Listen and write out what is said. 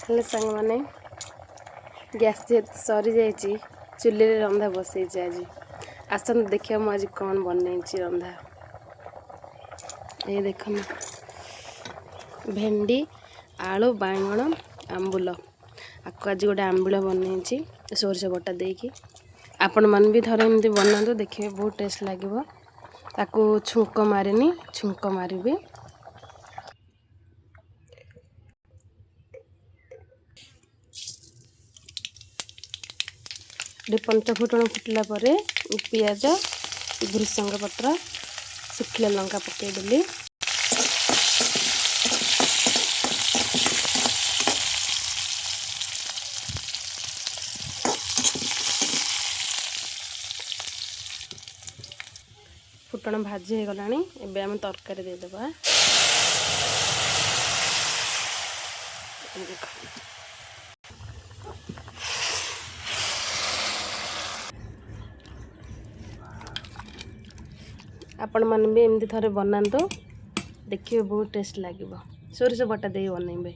Hello सांग माने gas जे सरी जाइए चुल्ली रंधा बसई आज आसन देखिए मुझे कौन बनई रंधा ये देख भेंडी आलू बाइगण आंबुल आपको आज गोटे आंबुल बनई सोरष बटा देकी आपण मन भी थोड़े एमती बनातु देखिए बहुत टेस्ट लगे ताकू छुंक मारिनी छुंक मारिबे पंच फुटण फुटला पियाज भृसंग पत्र सुखिला लंका पकईदेली फुटण भाजी हो गलानी एबे आम तरकारी देदेबा आपण मन भी एमती थरे बनातु देखिए बहुत टेस्ट लगे सोरष बटा दे बनइबे।